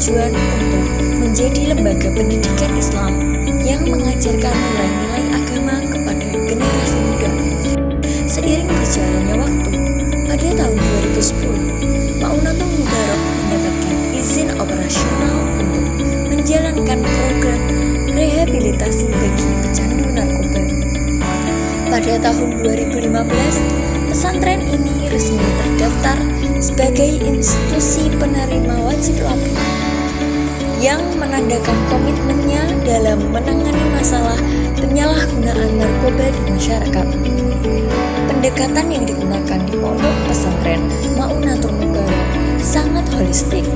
bertujuan untuk menjadi lembaga pendidikan Islam yang mengajarkan nilai-nilai agama kepada generasi muda. Seiring berjalannya waktu, pada tahun 2010, Maunatul Mubarak mendapatkan izin operasional untuk menjalankan program rehabilitasi bagi pecandu narkoba. Pada tahun 2015, pesantren ini resmi terdaftar sebagai institusi penerima wajib lapor yang menandakan komitmennya dalam menangani masalah penyalahgunaan narkoba di masyarakat. Pendekatan yang digunakan di pondok pesantren Maunatul Mubarak sangat holistik,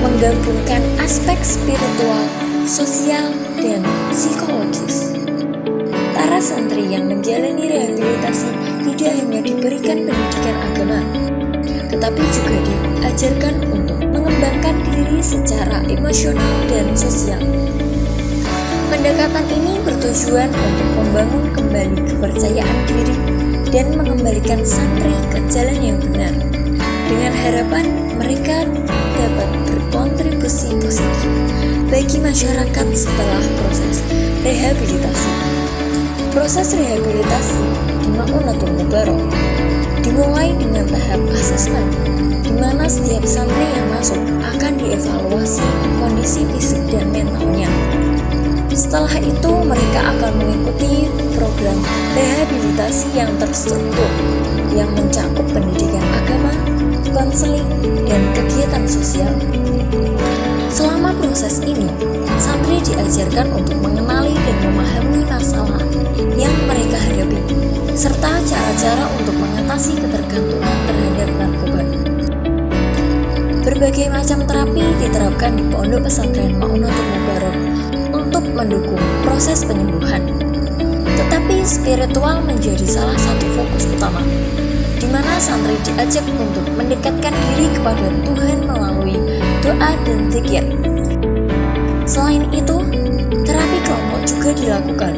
menggabungkan aspek spiritual, sosial, dan psikologis. Para santri yang menjalani rehabilitasi tidak hanya diberikan pendidikan agama, tetapi juga diajarkan untuk mengembangkan diri secara emosional dan sosial. Pendekatan ini bertujuan untuk membangun kembali kepercayaan diri dan mengembalikan santri ke jalan yang benar, dengan harapan mereka dapat berkontribusi positif bagi masyarakat setelah proses rehabilitasi. Proses rehabilitasi di Maunatul Mubarak dimulai dengan tahap asesmen, di mana setiap santri yang masuk akan dievaluasi kondisi fisik dan mentalnya. Setelah itu, mereka akan mengikuti program rehabilitasi yang terstruktur, yang mencakup pendidikan agama, konseling, dan kegiatan sosial. Selama proses ini, santri diajarkan untuk mengenali dan memahami masalah yang mereka hadapi, serta cara-cara untuk mengatasi ketergantungan terhadap narkoba. Berbagai macam terapi diterapkan di pondok pesantren Maunatul Mubarak untuk mendukung proses penyembuhan. Tetapi spiritual menjadi salah satu fokus utama, di mana santri diajak untuk mendekatkan diri kepada Tuhan melalui doa dan zikir. Selain itu, terapi kelompok juga dilakukan,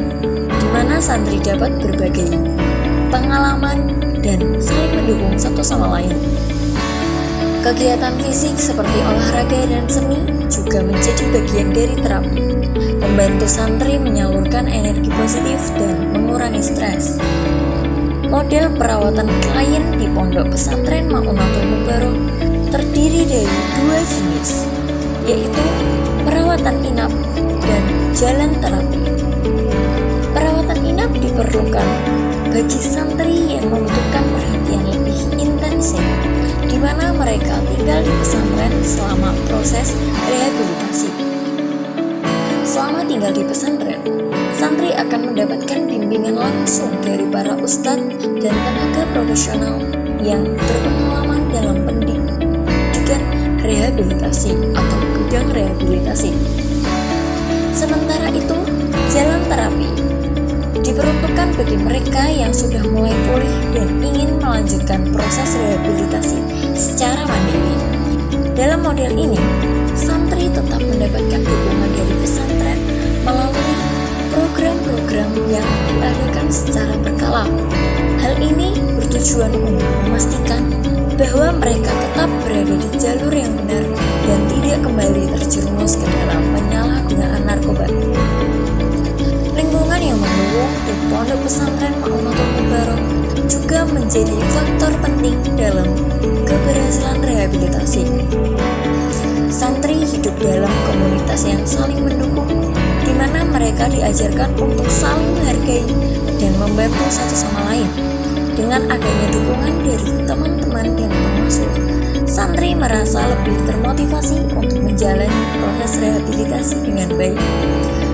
di mana santri dapat berbagai pengalaman dan saling mendukung satu sama lain. Kegiatan fisik seperti olahraga dan seni juga menjadi bagian dari terapi, membantu santri menyalurkan energi positif dan mengurangi stres. Model perawatan klien di pondok pesantren Maunatul Mubarak terdiri dari dua jenis, yaitu perawatan inap dan jalan terapi. Perawatan inap diperlukan bagi santri yang membutuhkan perhatian lebih intensif, di mana mereka tinggal di pesantren selama proses rehabilitasi. Selama tinggal di pesantren, santri akan mendapatkan bimbingan langsung dari para ustadz dan tenaga profesional yang berpengalaman dalam pendidikan rehabilitasi atau bidang rehabilitasi. Sementara itu, jalan terapi diperuntukkan bagi mereka yang sudah mulai pulih dan ingin melanjutkan proses rehabilitasi secara mandiri. Dalam model ini, santri tetap mendapatkan dukungan dari pesantren melalui program-program yang diadakan secara berkala. Hal ini bertujuan untuk memastikan bahwa mereka tetap berada di jalur yang benar dan tidak kembali terjerumus ke dalam penyalahgunaan narkoba. Lingkungan yang mendukung di pondok pesantren Maunatul Mubarak juga menjadi faktor penting dalam keberhasilan rehabilitasi. Santri hidup dalam komunitas yang saling mendukung, di mana mereka diajarkan untuk saling menghargai dan membantu satu sama lain. Dengan adanya dukungan dari teman-teman dan pengasuh, santri merasa lebih termotivasi untuk menjalani proses rehabilitasi dengan baik.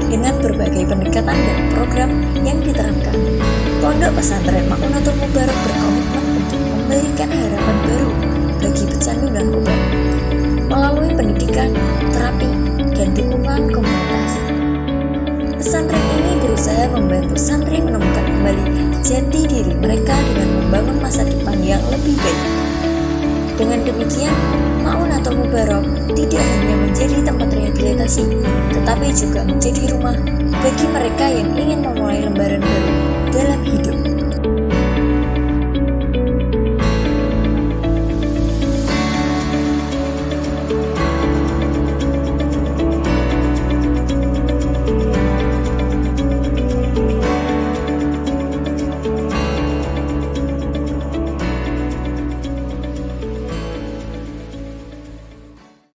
Dengan berbagai pendekatan dan program yang diterapkan, pondok pesantren Maunatul Mubarak berkomitmen untuk memberikan harapan baru bagi pecandu narkoba melalui pendidikan, terapi, dan dukungan komunitas. Pesantren ini berusaha membantu santri menemukan kembali jati diri mereka dengan membangun masa depan yang lebih baik. Dengan demikian, Maunatul Mubarak tidak hanya menjadi tempat rehabilitasi, tetapi juga menjadi rumah bagi mereka yang ingin memulai lembaran baru